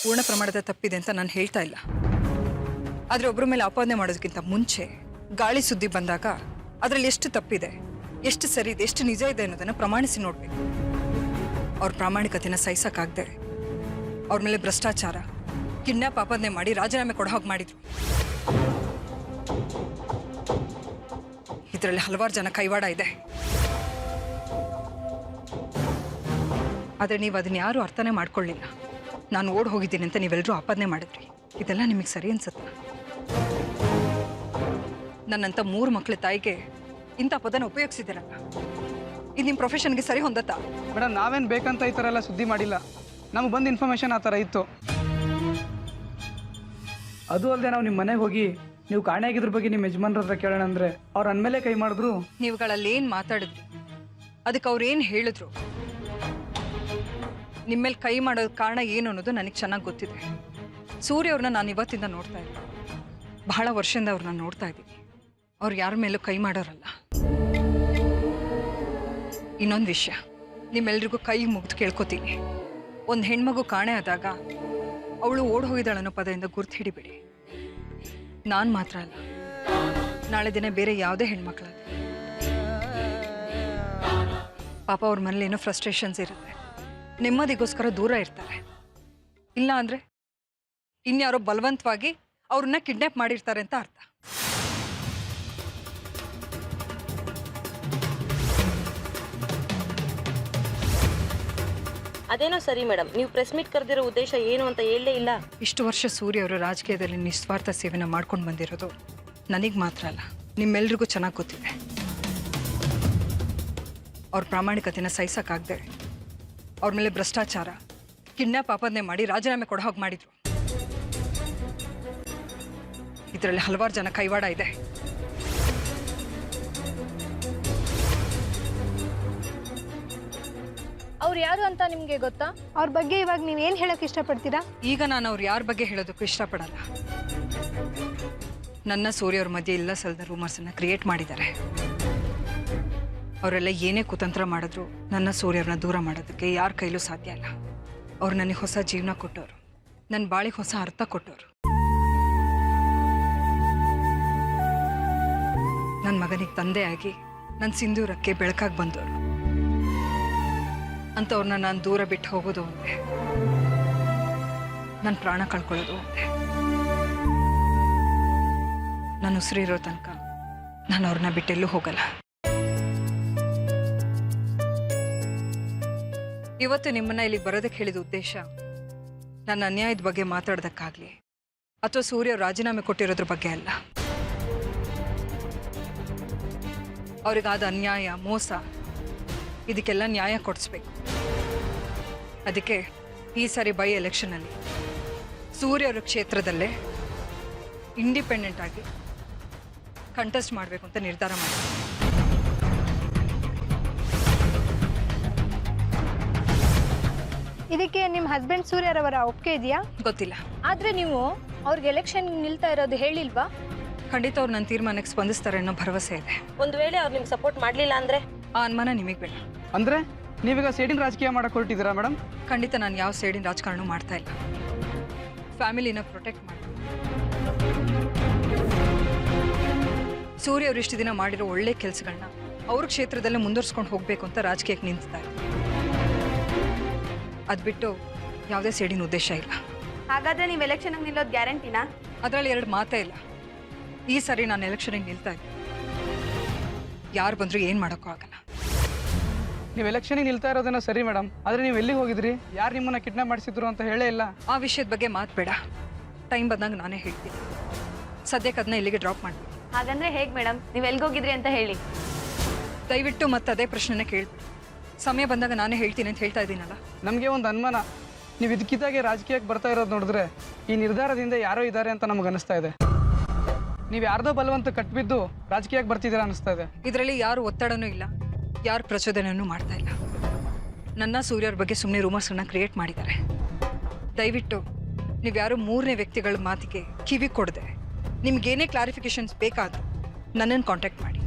ಪೂರ್ಣ ಪ್ರಮಾಣದ ತಪ್ಪಿದೆ ಅಂತ ನಾನು ಹೇಳ್ತಾ ಇಲ್ಲ. ಆದರೆ ಒಬ್ಬರ ಮೇಲೆ ಆಪಾದನೆ ಮಾಡೋದಕ್ಕಿಂತ ಮುಂಚೆ ಗಾಳಿ ಸುದ್ದಿ ಬಂದಾಗ ಅದರಲ್ಲಿ ಎಷ್ಟು ತಪ್ಪಿದೆ, ಎಷ್ಟು ಸರಿ ಇದೆ, ಎಷ್ಟು ನಿಜ ಇದೆ ಅನ್ನೋದನ್ನು ಪ್ರಮಾಣಿಸಿ ನೋಡಬೇಕು. ಅವ್ರ ಪ್ರಾಮಾಣಿಕತೆನ ಸಹಿಸಕ್ಕಾಗದೆ ಅವ್ರ ಮೇಲೆ ಭ್ರಷ್ಟಾಚಾರ, ಕಿಡ್ನಾಪ್ ಆಪಾದನೆ ಮಾಡಿ ರಾಜೀನಾಮೆ ಕೊಡೋ ಹಾಗೆ ಮಾಡಿದ್ರು. ಇದರಲ್ಲಿ ಹಲವಾರು ಜನ ಕೈವಾಡ ಇದೆ. ಆದರೆ ನೀವು ಅದನ್ನ ಯಾರು ಅರ್ಥನೇ ಮಾಡ್ಕೊಳ್ಳಿಲ್ಲ. ನಾನು ಓಡ್ ಹೋಗಿದ್ದೀನಿ ಅಂತ ನೀವೆಲ್ಲರೂ ಆಪಾದನೆ ಮಾಡಿದ್ರಿ. ಇದೆಲ್ಲ ನಿಮಗೆ ಸರಿ ಅನ್ಸುತ್ತಾ? ನನ್ನಂತ 3 ಮಕ್ಕಳ ತಾಯಿಗೆ ಇಂಥ ಪದನ ಉಪಯೋಗಿಸಿದ್ದೀರಲ್ಲ, ಇದು ನಿಮ್ಮ ಪ್ರೊಫೆಷನ್ಗೆ ಸರಿ ಹೊಂದತ್ತಾ? ಮೇಡಮ್, ನಾವೇನು ಬೇಕಂತ ಈ ಥರ ಎಲ್ಲ ಸುದ್ದಿ ಮಾಡಿಲ್ಲ. ನಮ್ಗೆ ಬಂದು ಇನ್ಫಾರ್ಮೇಷನ್ ಆ ಥರ ಇತ್ತು. ಅದು ಅಲ್ಲದೆ ನಾವು ನಿಮ್ಮ ಮನೆಗೆ ಹೋಗಿ ನೀವು ಕಾಣೆ ಆಗಿದ್ರ ಬಗ್ಗೆ ನಿಮ್ಮ ಯಜಮಾನ್ರ ಹತ್ರ ಕೇಳೋಣ ಅಂದರೆ ಅವ್ರು ಅಂದಮೇಲೆ ಕೈ ಮಾಡಿದ್ರು. ನೀವುಗಳಲ್ಲಿ ಏನು ಮಾತಾಡಿದ್ರಿ, ಅದಕ್ಕೆ ಅವ್ರು ಏನು ಹೇಳಿದ್ರು, ನಿಮ್ಮೇಲೆ ಕೈ ಮಾಡೋದು ಕಾರಣ ಏನು ಅನ್ನೋದು ನನಗೆ ಚೆನ್ನಾಗಿ ಗೊತ್ತಿದೆ. ಸೂರ್ಯ ಅವ್ರನ್ನ ನಾನು ಇವತ್ತಿಂದ ನೋಡ್ತಾ ಇಲ್ಲ, ಬಹಳ ವರ್ಷದಿಂದ ಅವ್ರನ್ನ ನೋಡ್ತಾ ಇದ್ದೀನಿ. ಅವ್ರು ಯಾರ ಮೇಲೂ ಕೈ ಮಾಡೋರಲ್ಲ. ಇನ್ನೊಂದು ವಿಷಯ, ನಿಮ್ಮೆಲ್ರಿಗೂ ಕೈ ಮುಗ್ದು ಕೇಳ್ಕೊತೀನಿ. ಒಂದು ಹೆಣ್ಮಗು ಕಾಣೆ ಆದಾಗ ಅವಳು ಓಡ್ ಹೋಗಿದ್ದಾಳೆ ಅನ್ನೋ ಪದದಿಂದ ಗುರ್ತು ಹಿಡಿಬೇಡಿ. ನಾನು ಮಾತ್ರ ಅಲ್ಲ, ನಾಳೆ ದಿನ ಬೇರೆ ಯಾವುದೇ ಹೆಣ್ಮಕ್ಳಾದ ಪಾಪ ಅವ್ರ ಮನೇಲಿ ಏನೋ ಫ್ರಸ್ಟ್ರೇಷನ್ಸ್ ಇರುತ್ತೆ, ನೆಮ್ಮದಿಗೋಸ್ಕರ ದೂರ ಇರ್ತಾರೆ. ಇಲ್ಲ ಅಂದರೆ ಇನ್ಯಾರೋ ಬಲವಂತವಾಗಿ ಅವ್ರನ್ನ ಕಿಡ್ನಾಪ್ ಮಾಡಿರ್ತಾರೆ ಅಂತ ಅರ್ಥ. ಅದೇನೋ ಸರಿ ಮೇಡಮ್, ನೀವು ಪ್ರೆಸ್ ಮೀಟ್ ಕರೆದಿರೋ ಉದ್ದೇಶ ಏನು ಅಂತ ಹೇಳಲೇ ಇಲ್ಲ. ಇಷ್ಟು ವರ್ಷ ಸೂರ್ಯ ಅವರು ರಾಜಕೀಯದಲ್ಲಿ ನಿಸ್ವಾರ್ಥ ಸೇವೆನ ಮಾಡ್ಕೊಂಡು ಬಂದಿರೋದು ನನಗೆ ಮಾತ್ರ ಅಲ್ಲ, ನಿಮ್ಮೆಲ್ರಿಗೂ ಚೆನ್ನಾಗಿ ಗೊತ್ತಿದೆ. ಅವ್ರ ಪ್ರಾಮಾಣಿಕತೆನ ಸಹಿಸಕ್ಕಾಗದೆ ಅವ್ರ ಮೇಲೆ ಭ್ರಷ್ಟಾಚಾರ, ಕಿಡ್ನಾಪ್ ಆಪಾದನೆ ಮಾಡಿ ರಾಜೀನಾಮೆ ಕೊಡೋ ಹಾಗೆ ಮಾಡಿದ್ರು. ಇದರಲ್ಲಿ ಹಲವಾರು ಜನ ಕೈವಾಡ ಇದೆ. ಅವ್ರು ಯಾರು ಅಂತ ನಿಮ್ಗೆ ಗೊತ್ತಾ? ಅವ್ರ ಬಗ್ಗೆ ಇವಾಗ ನೀವೇನು ಹೇಳಕ್ ಇಷ್ಟಪಡ್ತೀರಾ? ಈಗ ನಾನು ಅವ್ರು ಯಾರ ಬಗ್ಗೆ ಹೇಳೋದಕ್ಕೂ ಇಷ್ಟಪಡಲ್ಲ. ನನ್ನ ಸೂರ್ಯ ಅವ್ರ ಮಧ್ಯೆ ಇಲ್ಲ ಸಲ್ಲದ ರೂಮರ್ಸನ್ನು ಕ್ರಿಯೇಟ್ ಮಾಡಿದ್ದಾರೆ. ಅವರೆಲ್ಲ ಏನೇ ಕುತಂತ್ರ ಮಾಡಿದ್ರು ನನ್ನ ಸೂರ್ಯವ್ರನ್ನ ದೂರ ಮಾಡೋದಕ್ಕೆ ಯಾರ ಕೈಲೂ ಸಾಧ್ಯ ಇಲ್ಲ. ಅವ್ರು ನನಗೆ ಹೊಸ ಜೀವನ ಕೊಟ್ಟವರು, ನನ್ನ ಬಾಳಿಗೆ ಹೊಸ ಅರ್ಥ ಕೊಟ್ಟವರು. ನನ್ನ ಮಗನಿಗೆ ತಂದೆಯಾಗಿ ನನ್ನ ಸಿಂಧೂರಕ್ಕೆ ಬೆಳಕಾಗಿ ಬಂದವರು. ಅಂಥವ್ರನ್ನ ನಾನು ದೂರ ಬಿಟ್ಟು ಹೋಗೋದು ಒಂದೇ, ನನ್ನ ಪ್ರಾಣ ಕಳ್ಕೊಳ್ಳೋದು ಒಂದೇ. ನನ್ನ ಉಸಿರಿರೋ ತನಕ ನಾನು ಅವ್ರನ್ನ ಬಿಟ್ಟೆಲ್ಲೂ ಹೋಗಲ್ಲ. ಇವತ್ತು ನಿಮ್ಮನ್ನ ಇಲ್ಲಿಗೆ ಬರೋದಕ್ಕೆ ಹೇಳಿದ ಉದ್ದೇಶ ನನ್ನ ಅನ್ಯಾಯದ ಬಗ್ಗೆ ಮಾತಾಡೋದಕ್ಕಾಗಲಿ ಅಥವಾ ಸೂರ್ಯ ರಾಜೀನಾಮೆ ಕೊಟ್ಟಿರೋದ್ರ ಬಗ್ಗೆ ಅಲ್ಲ. ಅವ್ರಿಗಾದ ಅನ್ಯಾಯ, ಮೋಸ, ಇದಕ್ಕೆಲ್ಲ ನ್ಯಾಯ ಕೊಡಿಸ್ಬೇಕು. ಅದಕ್ಕೆ ಈ ಸಾರಿ ಬೈ ಎಲೆಕ್ಷನಲ್ಲಿ ಸೂರ್ಯ ಅವ್ರ ಕ್ಷೇತ್ರದಲ್ಲೇ ಇಂಡಿಪೆಂಡೆಂಟ್ ಆಗಿ ಕಂಟೆಸ್ಟ್ ಮಾಡಬೇಕು ಅಂತ ನಿರ್ಧಾರ ಮಾಡಿದೆ. ಇದಕ್ಕೆ ನಿಮ್ಮ ಹಸ್ಬೆಂಡ್ ಸೂರ್ಯರವರ ಒಪ್ಪಿಗೆ ಇದೆಯಾ? ಗೊತ್ತಿಲ್ಲ. ಆದ್ರೆ ನೀವು ಅವ್ರಿಗೆ ಎಲೆಕ್ಷನ್ ನಿಲ್ತಾ ಇರೋದು ಹೇಳಿಲ್ವಾ? ಖಂಡಿತ ಅವ್ರು ನನ್ನ ತೀರ್ಮಾನಕ್ಕೆ ಸ್ಪಂದಿಸ್ತಾರೆ ಅನ್ನೋ ಭರವಸೆ ಇದೆ. ಒಂದು ವೇಳೆ ಅವ್ರು ನಿಮ್ಗೆ ಸಪೋರ್ಟ್ ಮಾಡಲಿಲ್ಲ ಅಂದ್ರೆ? ಆ ಅನುಮಾನ ನಿಮಗೆ ಬೇಡ. ಅಂದರೆ ನೀವೀಗ ಸೇಡಿನ ರಾಜಕೀಯ ಮಾಡಕ್ಕೆ ಹೊರಟಿದ್ದೀರಾ ಮೇಡಮ್? ಖಂಡಿತ ನಾನು ಯಾವ ಸೈಡಿನ ರಾಜಕಾರಣ ಮಾಡ್ತಾ ಇಲ್ಲ. ಫ್ಯಾಮಿಲಿನ ಪ್ರೊಟೆಕ್ಟ್ ಮಾಡಿ ಸೂರ್ಯ ಅವರು ಇಷ್ಟು ದಿನ ಮಾಡಿರೋ ಒಳ್ಳೆ ಕೆಲಸಗಳನ್ನ ಅವ್ರ ಕ್ಷೇತ್ರದಲ್ಲೇ ಮುಂದುವರ್ಸ್ಕೊಂಡು ಹೋಗಬೇಕು ಅಂತ ರಾಜಕೀಯಕ್ಕೆ ನಿಂತಿದ್ದಾರೆ. ಅದು ಬಿಟ್ಟು ಯಾವುದೇ ಸೇಡಿನ ಉದ್ದೇಶ ಇಲ್ಲ. ಹಾಗಾದ್ರೆ ನೀವು ಎಲೆಕ್ಷನ್ಗೆ ನಿಲ್ಲೋದು ಗ್ಯಾರಂಟಿನಾ? ಅದರಲ್ಲಿ 2 ಮಾತೇ ಇಲ್ಲ. ಈ ಸರಿ ನಾನು ಎಲೆಕ್ಷನ್ಗೆ ನಿಲ್ತಾ ಇದ್ದೀನಿ. ಯಾರು ಬಂದರೂ ಏನು ಮಾಡೋಕ್ಕೂ ಆಗಲ್ಲ. ನೀವು ಎಲೆಕ್ಷನಿಗೆ ನಿಲ್ತಾ ಇರೋದೇನೋ ಸರಿ ಮೇಡಮ್, ಆದರೆ ನೀವು ಎಲ್ಲಿಗೆ ಹೋಗಿದ್ರಿ, ಯಾರು ನಿಮ್ಮನ್ನ ಕಿಡ್ನಾಪ್ ಮಾಡಿಸಿದ್ರು ಅಂತ ಹೇಳೇ ಇಲ್ಲ. ಆ ವಿಷಯದ ಬಗ್ಗೆ ಮಾತು ಬೇಡ. ಟೈಮ್ ಬಂದಾಗ ನಾನೇ ಹೇಳ್ತೀನಿ. ಸದ್ಯಕ್ಕೆ ಅದನ್ನ ಇಲ್ಲಿಗೆ ಡ್ರಾಪ್ ಮಾಡ್ತೀನಿ. ಹಾಗಂದ್ರೆ ಹೇಗೆ ಮೇಡಮ್, ನೀವು ಎಲ್ಗೋಗಿದ್ರಿ ಅಂತ ಹೇಳಿ. ದಯವಿಟ್ಟು ಮತ್ತೆ ಅದೇ ಪ್ರಶ್ನೆನೇ ಕೇಳ್ಬಿಡಿ. ಸಮಯ ಬಂದಾಗ ನಾನೇ ಹೇಳ್ತೀನಿ ಅಂತ ಹೇಳ್ತಾ ಇದ್ದೀನಲ್ಲ. ನಮಗೆ ಒಂದು ಅನುಮಾನ, ನೀವು ಇದಕ್ಕಿದ್ದಾಗೆ ರಾಜಕೀಯಕ್ಕೆ ಬರ್ತಾ ಇರೋದು ನೋಡಿದ್ರೆ ಈ ನಿರ್ಧಾರದಿಂದ ಯಾರೋ ಇದ್ದಾರೆ ಅಂತ ನಮಗೆ ಅನಿಸ್ತಾ ಇದೆ. ನೀವು ಯಾರ್ದೋ ಬಲವಂತ ಕಟ್ಬಿದ್ದು ರಾಜಕೀಯಕ್ಕೆ ಬರ್ತಿದ್ದೀರಾ ಅನಿಸ್ತಾ ಇದೆ. ಇದರಲ್ಲಿ ಯಾರು ಒತ್ತಡನೂ ಇಲ್ಲ, ಯಾರು ಪ್ರಚೋದನೆಯೂ ಮಾಡ್ತಾ ಇಲ್ಲ. ನನ್ನ ಸೂರ್ಯರ ಬಗ್ಗೆ ಸುಮ್ಮನೆ ರೂಮರ್ಸನ್ನು ಕ್ರಿಯೇಟ್ ಮಾಡಿದ್ದಾರೆ. ದಯವಿಟ್ಟು ನೀವು ಯಾರು 3ನೇ ವ್ಯಕ್ತಿಗಳ ಮಾತಿಗೆ ಕಿವಿ ಕೊಡದೆ ನಿಮ್ಗೇನೇ ಕ್ಲಾರಿಫಿಕೇಶನ್ಸ್ ಬೇಕಾದರೂ ನನ್ನನ್ನು ಕಾಂಟ್ಯಾಕ್ಟ್ ಮಾಡಿ.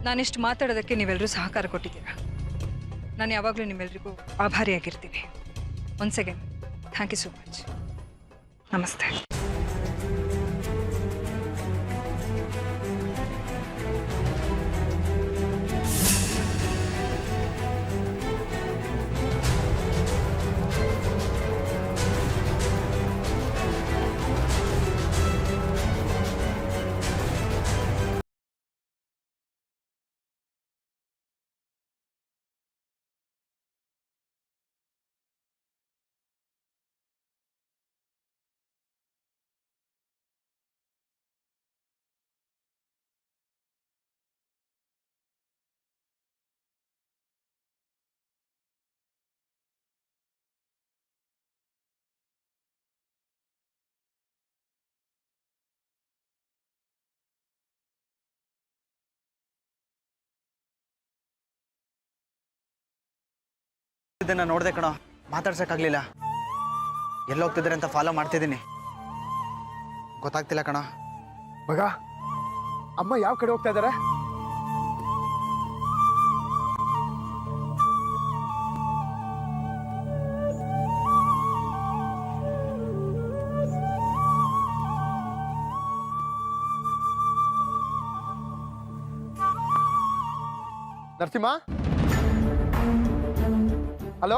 ನಾನಿಷ್ಟು ಮಾತಾಡೋದಕ್ಕೆ ನೀವೆಲ್ಲರೂ ಸಹಕಾರ ಕೊಟ್ಟಿದ್ದೀರಾ. ನಾನು ಯಾವಾಗಲೂ ನಿಮ್ಮೆಲ್ಲರಿಗೂ ಆಭಾರಿಯಾಗಿರ್ತೀನಿ. Once again thank you so much. ನಮಸ್ತೆ. ಇದನ್ನ ನೋಡ್ದೆ ಕಣೋ, ಮಾತಾಡ್ಸಕ್ಕಾಗ್ಲಿಲ್ಲ. ಎಲ್ಲೋಗ್ತಿದ್ರೆ ಅಂತ ಫಾಲೋ ಮಾಡ್ತಿದ್ದೀನಿ, ಗೊತ್ತಾಗ್ತಿಲ್ಲ ಕಣೋ. ಮಗ, ಅಮ್ಮ ಯಾವ ಕಡೆ ಹೋಗ್ತಾ ಇದ್ದಾರೆ? Narasimha, hello?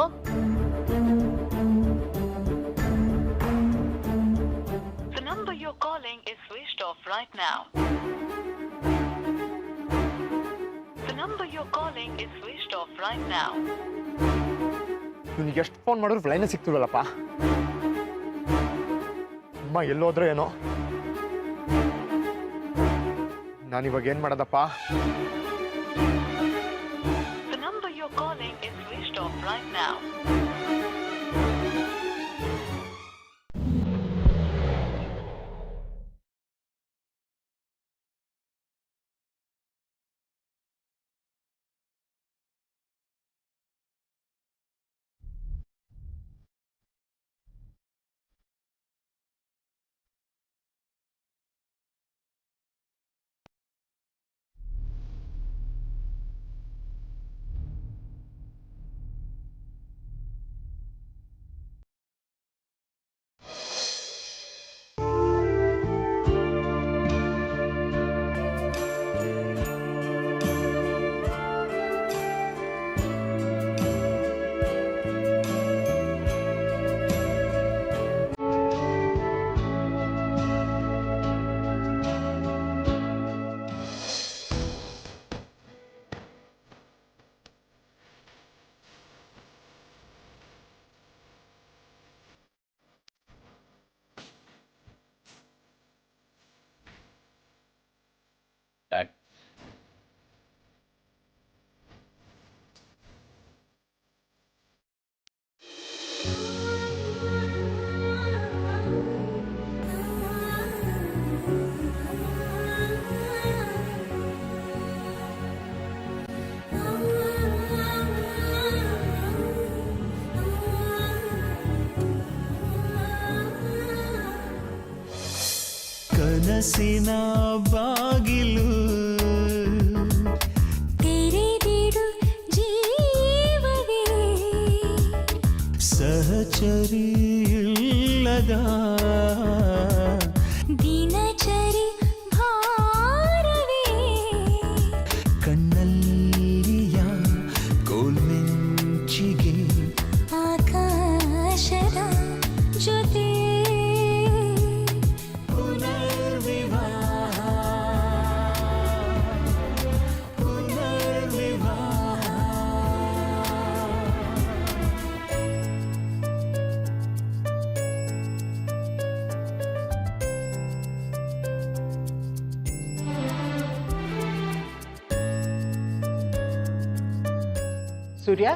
The number you're calling is switched off right now. The number you're calling is switched off right now. ಇವನಿಗೆ ಎಷ್ಟು ಫೋನ್ ಮಾಡಿದ್ರು ಲೈನೇ ಸಿಗ್ತಿಲ್ವಲ್ಲಪ್ಪ. ಅಮ್ಮ ಎಲ್ಲೋದ್ರೋ ಏನೋ. ನಾನಿವಾಗ ಏನ್ ಮಾಡೋದಪ್ಪ? The number you're calling is switched off right now. ಕನಸಿನ ಬಾಗಿಲು ತೆರೆದಿಡು ಜೀವವೇ, ಸಹಚರಿ ಇಲ್ಲದ ದಿನಚರಿ ಭಾರವೇ, ಕಣ್ಣಲ್ಲಿಯ ಕೋಲ್ಮೆಂಚಿಗೆ ಆಕಾಶದ ಜೊತೆ ಸೂರ್ಯ,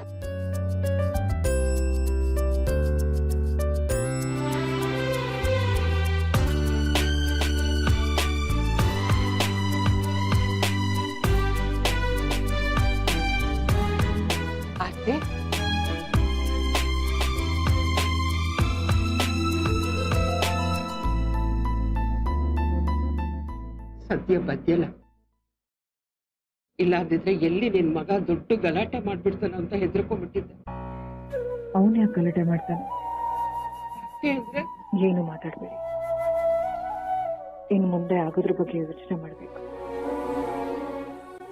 ಅತ್ತೆ ಸದ್ಯ ಬದ್ಯಲ್ಲ, ಇಲ್ಲಾದಿದ್ರೆ ಎಲ್ಲಿ ನಿನ್ ಮಗ ದೊಡ್ಡ ಗಲಾಟೆ ಮಾಡ್ಬಿಡ್ತಾನ ಅಂತ ಹೆದರ್ಕೊಂಡ್ಬಿಟ್ಟಿದ್ದೆ. ಅವನ್ ಯಾಕೆ ಗಲಾಟೆ ಮಾಡ್ತಾನೆ? ಅಷ್ಟೇ ಅಂದ್ರೆ ಏನು ಮಾತಾಡಬೇಡಿ. ಇನ್ನು ಮುಂದೆ ಆಗೋದ್ರ ಬಗ್ಗೆ ಯೋಚನೆ ಮಾಡಬೇಕು.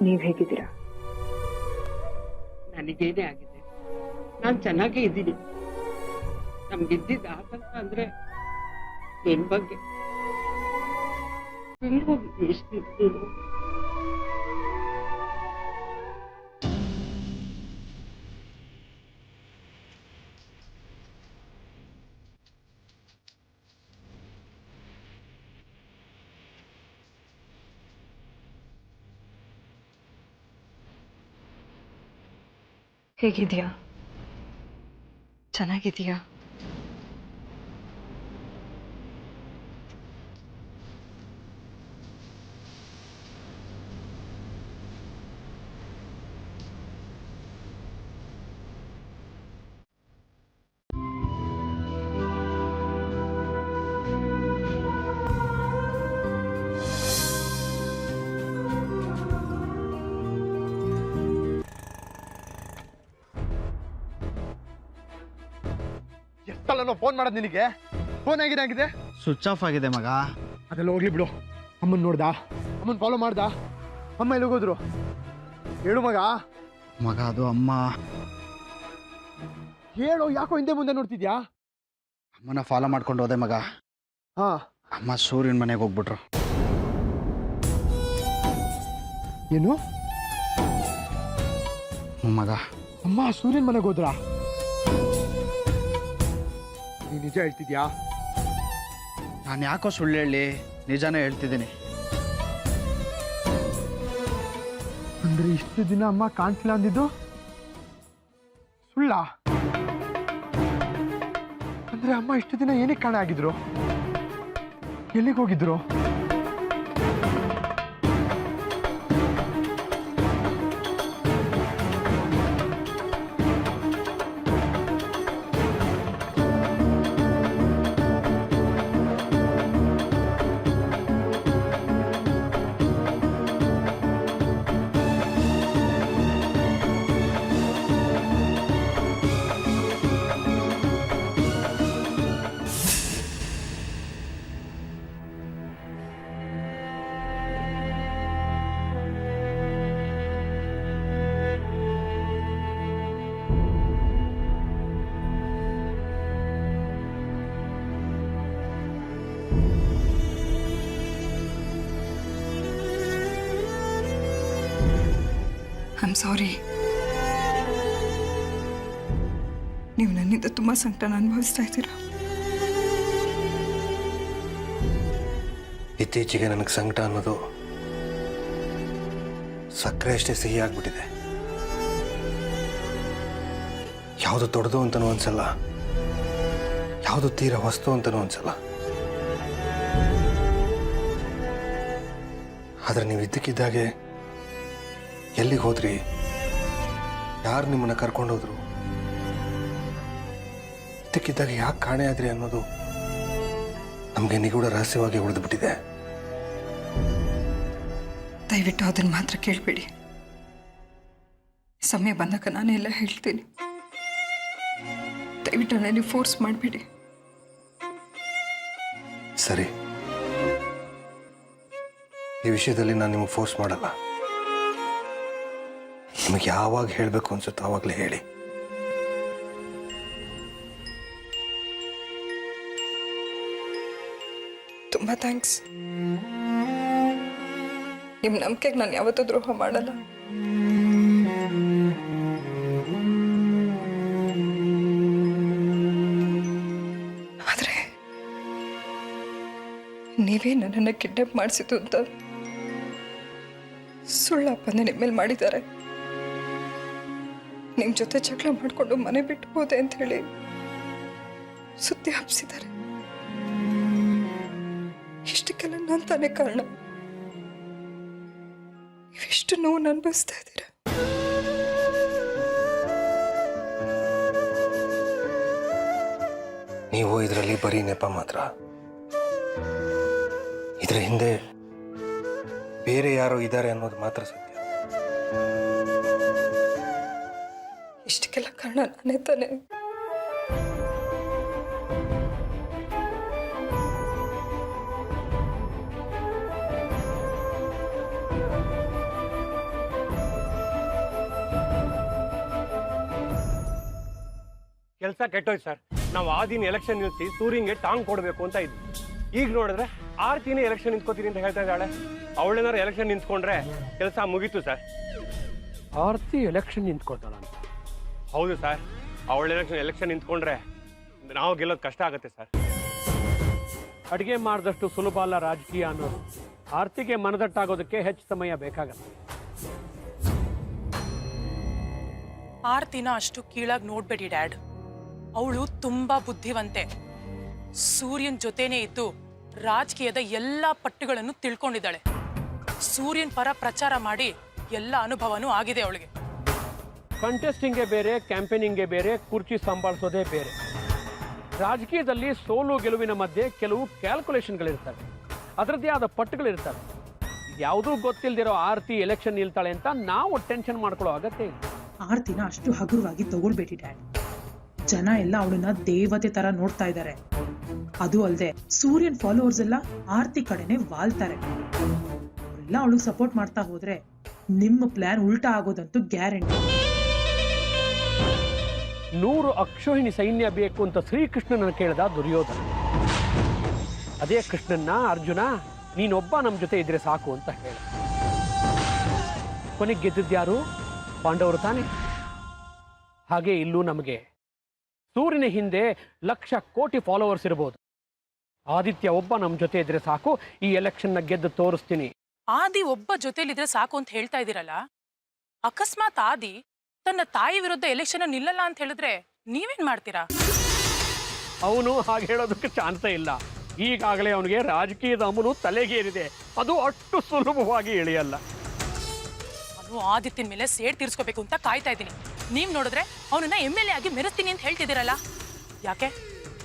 ನೀವ್ ಹೇಗಿದ್ದೀರಾ? ನನಗೇನೇ ಆಗಿದೆ, ನಾನ್ ಚೆನ್ನಾಗೇ ಇದ್ದೀನಿ. ನಮ್ಗಿದ್ದಿದ್ದ ಆತಂಕ ಅಂದ್ರೆ ನಿನ್ ಬಗ್ಗೆ ಹೋಗಿದ್ದೆ ಎಷ್ಟು. ಹೇಗಿದೆಯಾ? ಚೆನ್ನಾಗಿದೆಯಾ? ಎಷ್ಟಲ್ಲ ಫೋನ್ ಮಾಡೋದು ನಿನಗೆ? ಫೋನ್ ಆಗಿದೆ ಸ್ವಿಚ್ ಆಫ್ ಆಗಿದೆ ಮಗ. ಅದೆಲ್ಲ ಹೋಗ್ಲಿ ಬಿಡು. ಅಮ್ಮನ್ ನೋಡ್ದಾ? ಅಮ್ಮನ್ ಫಾಲೋ ಮಾಡ್ದಾ? ಅಮ್ಮ ಎಲ್ಲಿ ಹೋಗೋದ್ರು ಹೇಳು ಮಗ. ಮಗ ಅದು ಅಮ್ಮ. ಹೇಳು, ಯಾಕೋ ಹಿಂದೆ ಮುಂದೆ ನೋಡ್ತಿದ್ಯಾ? ಅಮ್ಮನ ಫಾಲೋ ಮಾಡ್ಕೊಂಡು ಹೋದೆ ಮಗ. ಹಾ, ಅಮ್ಮ ಸೂರ್ಯನ ಮನೆಗೆ ಹೋಗ್ಬಿಟ್ರು. ಏನು ಮಗ? ಅಮ್ಮ ಸೂರ್ಯನ್ ಮನೆಗೆ ಹೋದ್ರಾ? ನೀ ನಿಜ ಹೇಳ್ತಿದ್ಯಾ? ನಾನು ಯಾಕೋ ಸುಳ್ಳು ಹೇಳಿ, ನಿಜಾನೇ ಹೇಳ್ತಿದ್ದೀನಿ. ಅಂದ್ರೆ ಇಷ್ಟು ದಿನ ಅಮ್ಮ ಕಾಣ್ತಿಲ್ಲ ಅಂದಿದ್ದು ಸುಳ್ಳ? ಅಂದ್ರೆ ಅಮ್ಮ ಇಷ್ಟು ದಿನ ಏನಕ್ಕೆ ಕಾಣೆ ಆಗಿದ್ರು? ಎಲ್ಲಿಗೆ ಹೋಗಿದ್ರು? I am sorry. ನೀವು ನನ್ನಿಂದ ತುಂಬ ಸಂಕಟನ ಅನುಭವಿಸ್ತಾ ಇದ್ದೀರಾ. ಇತ್ತೀಚೆಗೆ ನನಗೆ ಸಂಕಟ ಅನ್ನೋದು ಸಕ್ಕರೆ ಅಷ್ಟೇ ಸಿಹಿ ಆಗ್ಬಿಟ್ಟಿದೆ. ಯಾವುದು ದೊಡ್ಡದು ಅಂತನೂ ಅನ್ಸಲ್ಲ, ಯಾವುದು ತೀರಾ ವಸ್ತು ಅಂತನೂ ಅನ್ಸಲ್ಲ. ಆದ್ರೆ ನೀವು ಇದ್ದಕ್ಕಿದ್ದಾಗೆ ಎಲ್ಲಿಗೆ ಹೋದ್ರಿ, ಯಾರು ನಿಮ್ಮನ್ನ ಕರ್ಕೊಂಡೋದ್ರು, ಇದ್ದಕ್ಕಿದ್ದಾಗ ಯಾಕೆ ಕಾಣೆ ಆದ್ರಿ ಅನ್ನೋದು ನಮಗೆ ನಿಗೂಢ ರಹಸ್ಯವಾಗಿ ಉಳಿದುಬಿಟ್ಟಿದೆ. ದಯವಿಟ್ಟು ಅದನ್ನು ಮಾತ್ರ ಕೇಳಬೇಡಿ. ಸಮಯ ಬಂದಾಗ ನಾನೆಲ್ಲ ಹೇಳ್ತೀನಿ. ದಯವಿಟ್ಟು ನನಗೆ ಫೋರ್ಸ್ ಮಾಡಬೇಡಿ. ಸರಿ, ಈ ವಿಷಯದಲ್ಲಿ ನಾನು ನಿಮಗೆ ಫೋರ್ಸ್ ಮಾಡಲ್ಲ. ನಿಮಗೆ ಯಾವಾಗ ಹೇಳಬೇಕು ಅನ್ಸುತ್ತೋ ಆವಾಗಲೇ ಹೇಳಿ. ತುಂಬ ಥ್ಯಾಂಕ್ಸ್. ನಿಮ್ಮ ನಂಬಿಕೆಗೆ ನಾನು ಯಾವತ್ತೂ ದ್ರೋಹ ಮಾಡಲ್ಲ. ಆದರೆ ನೀವೇ ನನ್ನನ್ನು ಕಿಡ್ನಾಪ್ ಮಾಡಿಸಿತು ಅಂತ ಸುಳ್ಳಪ್ಪನೇ ನಿಮ್ಮ ಮೇಲೆ ಮಾಡಿದ್ದಾರೆ. ನಿಮ್ಮ ಜೊತೆ ಜಗಳ ಮಾಡಿಕೊಂಡು ಮನೆ ಬಿಟ್ಟು ಹೋದೆ ಅಂತ ಹೇಳಿ ಸುದ್ದಿ ಹಬ್ಬಿಸಿದ್ದಾರೆ. ಇಷ್ಟಕ್ಕೆಲ್ಲ ನಾನು ತಾನೇ ಕಾರಣ. ನೀವೆಷ್ಟು ನೋವು ಅನುಭವಿಸ್ತಾ ಇದ್ದೀರಾ. ನೀವು ಇದರಲ್ಲಿ ಬರೀ ನೆಪ ಮಾತ್ರ. ಇದರ ಹಿಂದೆ ಬೇರೆ ಯಾರೋ ಇದ್ದಾರೆ ಅನ್ನೋದು ಮಾತ್ರ ಸತ್ಯ. ಇಷ್ಟಕ್ಕೆಲ್ಲ ಕಾರಣ ನಾನೇ ತಾನೆ. ಕೆಲಸ ಕೆಟ್ಟೋಯ್ತು ಸರ್. ನಾವು ಆ ದಿನ ಎಲೆಕ್ಷನ್ ನಿಲ್ಲಿಸಿ ಸೂರ್ಯಂಗೆ ಟಾಂಗ್ ಕೊಡಬೇಕು ಅಂತ ಇದ್ವಿ. ಈಗ ನೋಡಿದ್ರೆ ಆರ್ತಿನೇ ಎಲೆಕ್ಷನ್ ನಿಂತ್ಕೋತೀನಿ ಅಂತ ಹೇಳ್ತಾ ಇದ್ದಾಳೆ. ಅವಳೇನಾರು ಎಲೆಕ್ಷನ್ ನಿಂತ್ಕೊಂಡ್ರೆ ಕೆಲಸ ಮುಗೀತು ಸರ್. ಆರ್ತಿ ಎಲೆಕ್ಷನ್ ನಿಂತ್ಕೊಳ್ತಾಳ? ಹೌದು ಸರ್, ಅವಳ ಎಲೆಕ್ಷನ್ ನಿಂತ್ಕೊಂಡ್ರೆ ನಾವು ಗೆಲ್ಲೋದು ಕಷ್ಟ ಆಗುತ್ತೆ ಸರ್. ಅಡುಗೆ ಮಾಡಿದಷ್ಟು ಸುಲಭ ಅಲ್ಲ ರಾಜಕೀಯ ಅನ್ನೋದು. ಆರ್ತಿಗೆ ಮನದಟ್ಟಾಗೋದಕ್ಕೆ ಹೆಚ್ಚು ಸಮಯ ಬೇಕಾಗಲ್ಲ. ಆರ್ತಿನ ಅಷ್ಟು ಕೀಳಾಗಿ ನೋಡ್ಬೇಡಿ ಡ್ಯಾಡ್. ಅವಳು ತುಂಬಾ ಬುದ್ಧಿವಂತೆ. ಸೂರ್ಯನ್ ಜೊತೆನೇ ಇದ್ದು ರಾಜಕೀಯದ ಎಲ್ಲಾ ಪಟ್ಟುಗಳನ್ನು ತಿಳ್ಕೊಂಡಿದ್ದಾಳೆ. ಸೂರ್ಯನ್ ಪರ ಪ್ರಚಾರ ಮಾಡಿ ಎಲ್ಲ ಅನುಭವನೂ ಆಗಿದೆ ಅವಳಿಗೆ. ಕಂಟೆಸ್ಟಿಂಗ್ಗೆ ಬೇರೆ, ಕ್ಯಾಂಪೇನಿಂಗ್ಗೆ ಬೇರೆ, ಕುರ್ಚಿ ಸಂಭಾಳಿಸೋದೇ ಬೇರೆ. ರಾಜಕೀಯದಲ್ಲಿ ಸೋಲು ಗೆಲುವಿನ ಮಧ್ಯೆ ಕೆಲವು ಕ್ಯಾಲ್ಕುಲೇಷನ್ಗಳಿರ್ತವೆ, ಅದರದ್ದೇ ಆದ ಪಟ್ಟುಗಳಿರ್ತವೆ. ಯಾವುದೂ ಗೊತ್ತಿಲ್ಲದಿರೋ ಆರ್ತಿ ಎಲೆಕ್ಷನ್ ನಿಲ್ತಾಳೆ ಅಂತ ನಾವು ಟೆನ್ಷನ್ ಮಾಡ್ಕೊಳ್ಳೋ ಅಗತ್ಯ ಇಲ್ಲ. ಆರ್ತಿನ ಅಷ್ಟು ಹಗುರವಾಗಿ ತಗೊಳ್ಬೇಡಿ ಡ್ಯಾಡ್. ಜನ ಎಲ್ಲ ಅವಳನ್ನ ದೇವತೆ ತರ ನೋಡ್ತಾ ಇದ್ದಾರೆ. ಅದು ಅಲ್ಲದೆ ಸೂರ್ಯನ್ ಫಾಲೋವರ್ಸ್ ಎಲ್ಲ ಆರ್ತಿ ಕಡೆನೆ ವಾಲ್ತಾರೆ. ಅವರೆಲ್ಲ ಅವಳಿಗೆ ಸಪೋರ್ಟ್ ಮಾಡ್ತಾ ಹೋದ್ರೆ ನಿಮ್ಮ ಪ್ಲಾನ್ ಉಲ್ಟಾ ಆಗೋದಂತೂ ಗ್ಯಾರಂಟಿ. 100 ಅಕ್ಷೋಹಿಣಿ ಸೈನ್ಯ ಬೇಕು ಅಂತ ಶ್ರೀಕೃಷ್ಣನ ಕೇಳಿದ ದುರ್ಯೋಧನ. ಅದೇ ಕೃಷ್ಣನ್ನ ಅರ್ಜುನ ನೀನೊಬ್ಬ ನಮ್ಮ ಜೊತೆ ಇದ್ರೆ ಸಾಕು ಅಂತ ಹೇಳ. ಕೊನೆಗೆ ಗೆದ್ದಿದ್ಯಾರು? ಪಾಂಡವರು ತಾನೆ. ಹಾಗೆ ಇಲ್ಲೂ ನಮಗೆ ಸೂರ್ಯನ ಹಿಂದೆ ಲಕ್ಷ ಕೋಟಿ ಫಾಲೋವರ್ಸ್ ಇರಬಹುದು. ಆದಿತ್ಯ ಒಬ್ಬ ನಮ್ಮ ಜೊತೆ ಇದ್ರೆ ಸಾಕು, ಈ ಎಲೆಕ್ಷನ್ನ ಗೆದ್ದು ತೋರಿಸ್ತೀನಿ. ಆದಿ ಒಬ್ಬ ಜೊತೆಲಿದ್ರೆ ಸಾಕು ಅಂತ ಹೇಳ್ತಾ ಇದ್ದೀರಲ್ಲ, ಅಕಸ್ಮಾತ್ ಆದಿ ತನ್ನ ತಾಯಿ ವಿರುದ್ಧ ಎಲೆಕ್ಷನ್ ನಿಲ್ಲಲ್ಲ ಅಂತ ಹೇಳಿದ್ರೆ ನೀವೇನ್ ಮಾಡ್ತೀರಾ? ಅವನು ಹಾಗೆ ಹೇಳೋದಕ್ಕೆ ಚಾನ್ಸೇ ಇಲ್ಲ. ಈಗಾಗಲೇ ಅವನಿಗೆ ರಾಜಕೀಯದ ಅಮಲು ತಲೆಗೇರಿದೆ. ಅದು ಅಷ್ಟು ಸುಲಭವಾಗಿ ಇಳಿಯಲ್ಲ. ನಾನು ಆದಿತ್ಯನ ಮೇಲೆ ಸೇಡ್ ತೀರ್ಸ್ಕೋಬೇಕು ಅಂತ ಕಾಯ್ತಾ ಇದ್ದೀನಿ. ನೀವ್ ನೋಡಿದ್ರೆ ಅವನನ್ನ MLA ಆಗಿ ಮೆರೆಸ್ತೀನಿ ಅಂತ ಹೇಳ್ತಿದ್ದೀರಲ್ಲ, ಯಾಕೆ?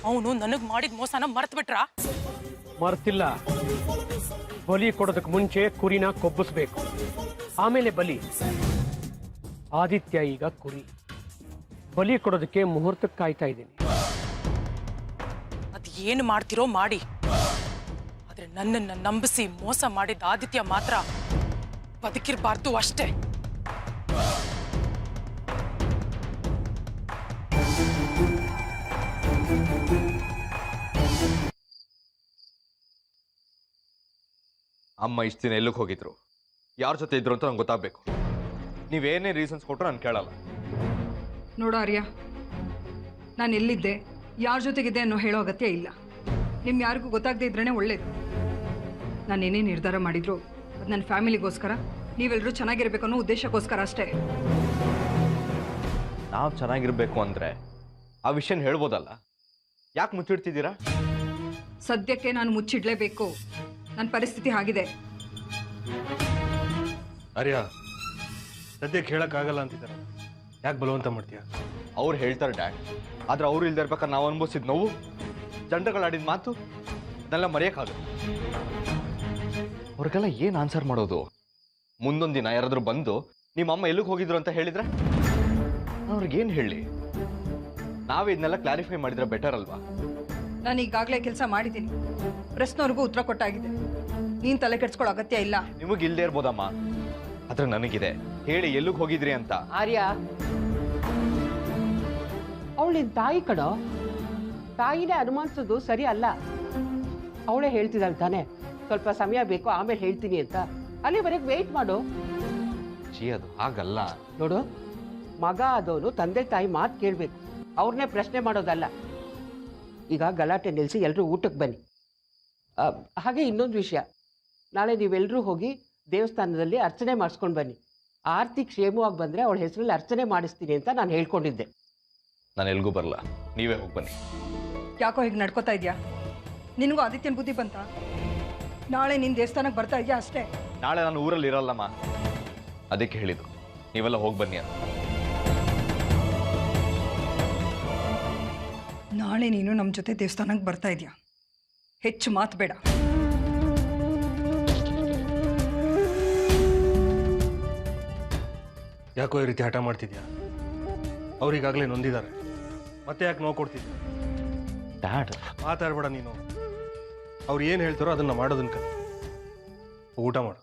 ಅವನು ನನಗ್ ಮಾಡಿದ ಮೋಸನ ಮರ್ತ್ ಬಿಟ್ರಾ? ಮರ್ತಿಲ್ಲ. ಬಲಿ ಕೊಡೋದಕ್ಕೆ ಮುಂಚೆ ಕುರಿನ ಕೊಬ್ಬಿಸ್ಬೇಕು, ಆಮೇಲೆ ಬಲಿ. ಆದಿತ್ಯ ಈಗ ಕುರಿ. ಬಲಿ ಕೊಡೋದಕ್ಕೆ ಮುಹೂರ್ತಕ್ಕೆ ಕಾಯ್ತಾ ಇದ್ದೀನಿ. ಅದ್ ಏನು ಮಾಡ್ತಿರೋ ಮಾಡಿ, ಆದ್ರೆ ನನ್ನನ್ನ ನಂಬಿಸಿ ಮೋಸ ಮಾಡಿದ ಆದಿತ್ಯ ಮಾತ್ರ ಬದುಕಿರ್ಬಾರ್ದು ಅಷ್ಟೇ. ಅಮ್ಮ ಇಷ್ಟು ದಿನ ಎಲ್ಲಿಗೆ ಹೋಗಿದ್ರು, ಯಾರ ಜೊತೆ ಇದ್ರು ಅಂತ ನಂಗೆ ಗೊತ್ತಾಗಬೇಕು. ನೀವೇನೇ ರೀಸನ್ಸ್ ಕೊಟ್ಟರು ನಾನು ಕೇಳಲ್ಲ. ನೋಡು ಆರ್ಯ, ನಾನು ಎಲ್ಲಿದ್ದೆ, ಯಾರ ಜೊತೆಗಿದ್ದೆ ಅನ್ನೋ ಹೇಳೋ ಅಗತ್ಯ ಇಲ್ಲ. ನಿಮ್ಮ ಯಾರಿಗೂ ಗೊತ್ತಾಗದೇ ಇದ್ರೇ ಒಳ್ಳೇದು. ನಾನು ಏನೇ ನಿರ್ಧಾರ ಮಾಡಿದ್ರು ಅದು ನನ್ನ ಫ್ಯಾಮಿಲಿಗೋಸ್ಕರ, ನೀವೆಲ್ಲರೂ ಚೆನ್ನಾಗಿರ್ಬೇಕು ಅನ್ನೋ ಉದ್ದೇಶಕ್ಕೋಸ್ಕರ ಅಷ್ಟೇ. ನಾವು ಚೆನ್ನಾಗಿರ್ಬೇಕು ಅಂದರೆ ಆ ವಿಷಯನ ಹೇಳ್ಬೋದಲ್ಲ, ಯಾಕೆ ಮುಚ್ಚಿಡ್ತಿದ್ದೀರಾ? ಸದ್ಯಕ್ಕೆ ನಾನು ಮುಚ್ಚಿಡ್ಲೇಬೇಕು. ನನ್ನ ಪರಿಸ್ಥಿತಿ ಆಗಿದೆ. ಆರ್ಯ, ಸದ್ಯಕ್ಕೆ ಹೇಳಕ್ಕಾಗಲ್ಲ ಅಂತಿದ್ದಾರೆ, ಯಾಕೆ ಬಲವಂತ ಮಾಡ್ತೀಯ? ಅವ್ರು ಹೇಳ್ತಾರೆ ಡ್ಯಾಡ್, ಆದ್ರೆ ಅವ್ರು ಇಲ್ದೇ ಇರ್ಬೇಕಾದ್ರೆ ನಾವು ಅನುಭವಿಸಿದ ನೋವು, ಜಂಡಗಳಾಡಿದ ಮಾತು ಅದನ್ನೆಲ್ಲ ಮರೆಯೋಕ್ಕಾಗಲ್ಲ. ಅವ್ರಿಗೆಲ್ಲ ಏನು ಆನ್ಸರ್ ಮಾಡೋದು? ಮುಂದೊಂದು ದಿನ ಯಾರಾದ್ರೂ ಬಂದು ನಿಮ್ಮ ಅಮ್ಮ ಎಲ್ಲಿಗೆ ಹೋಗಿದ್ರು ಅಂತ ಹೇಳಿದ್ರೆ ಅವ್ರಿಗೇನು ಹೇಳಿ? ನಾವೇ ಇದನ್ನೆಲ್ಲ ಕ್ಲಾರಿಫೈ ಮಾಡಿದ್ರೆ ಬೆಟರ್ ಅಲ್ವಾ? ನಾನು ಈಗಾಗಲೇ ಕೆಲಸ ಮಾಡಿದ್ದೀನಿ. ಪ್ರಶ್ನವ್ರಿಗೂ ಉತ್ತರ ಕೊಟ್ಟಾಗಿದೆ. ನೀನು ತಲೆ ಕೆಡ್ಸ್ಕೊಳ್ಳೋ ಅಗತ್ಯ ಇಲ್ಲ. ನಿಮಗೆ ಇಲ್ಲದೆ ಇರ್ಬೋದಮ್ಮ, ಆದ್ರೆ ನನಗಿದೆ. ಹೇಳಿ ಎಲ್ಲಿಗೆ ಹೋಗಿದ್ರಿ ಅಂತ. ಆರ್ಯ, ಅವಳಿನ ತಾಯಿ ಕಡೋ, ತಾಯಿನೇ ಅನುಮಾನಿಸೋದು ಸರಿ ಅಲ್ಲ. ಅವಳೇ ಹೇಳ್ತಿದ್ದಾಳೆ ತಾನೆ, ಸ್ವಲ್ಪ ಸಮಯ ಬೇಕು ಆಮೇಲೆ ಹೇಳ್ತೀನಿ ಅಂತ. ಅಲ್ಲಿವರೆಗೆ ವೆಯ್ಟ್ ಮಾಡು. ಅದು ಹಾಗಲ್ಲ ನೋಡು, ಮಗ ಆದವನು ತಂದೆ ತಾಯಿ ಮಾತು ಕೇಳಬೇಕು, ಅವ್ರನ್ನೇ ಪ್ರಶ್ನೆ ಮಾಡೋದಲ್ಲ. ಈಗ ಗಲಾಟೆ ನಿಲ್ಲಿಸಿ ಎಲ್ಲರೂ ಊಟಕ್ಕೆ ಬನ್ನಿ. ಹಾಗೆ ಇನ್ನೊಂದು ವಿಷಯ, ನಾಳೆ ನೀವೆಲ್ಲರೂ ಹೋಗಿ ದೇವಸ್ಥಾನದಲ್ಲಿ ಅರ್ಚನೆ ಮಾಡಿಸ್ಕೊಂಡು ಬನ್ನಿ. ಆರ್ತಿ ಕ್ಷೇಮವಾಗಿ ಬಂದರೆ ಅವಳ ಹೆಸರಲ್ಲಿ ಅರ್ಚನೆ ಮಾಡಿಸ್ತೀನಿ ಅಂತ ನಾನು ಹೇಳ್ಕೊಂಡಿದ್ದೆ. ನಾನು ಎಲ್ಗೂ ಬರಲ್ಲ, ನೀವೇ ಹೋಗಿ ಬನ್ನಿ. ಯಾಕೋ ಹೀಗೆ ನಡ್ಕೋತಾ ಇದೆಯಾ? ನಿನಗೂ ಆದಿತ್ಯನ ಬುದ್ಧಿ ಬಂತ? ನಾಳೆ ನೀನು ದೇವಸ್ಥಾನಕ್ಕೆ ಬರ್ತಾ ಇದೆಯಾ ಅಷ್ಟೇ. ನಾಳೆ ನಾನು ಊರಲ್ಲಿ ಇರಲ್ಲಮ್ಮ, ಅದಕ್ಕೆ ಹೇಳಿದ್ದು ನೀವೆಲ್ಲ ಹೋಗಿ ಬನ್ನಿ ಅಂತ. ನಾಳೆ ನೀನು ನಮ್ಮ ಜೊತೆ ದೇವಸ್ಥಾನಕ್ಕೆ ಬರ್ತಾ ಇದೆಯಾ? ಹೆಚ್ಚು ಮಾತು ಬೇಡ. ಯಾಕೋ ಈ ರೀತಿ ಹಠ ಮಾಡ್ತಿದ್ಯಾ? ಅವ್ರಿಗಾಗಲೇ ನೊಂದಿದ್ದಾರೆ, ಮತ್ತೆ ಯಾಕೆ ನೋವು ಕೊಡ್ತಿದ್ಯಾ? ಡ್ಯಾಡ್, ಮಾತಾಡ್ಬೇಡ ನೀನು. ಅವ್ರು ಏನು ಹೇಳ್ತಾರೋ ಅದನ್ನ ಮಾಡೋದನ್ನ ಕಲಿ. ಊಟ ಮಾಡು.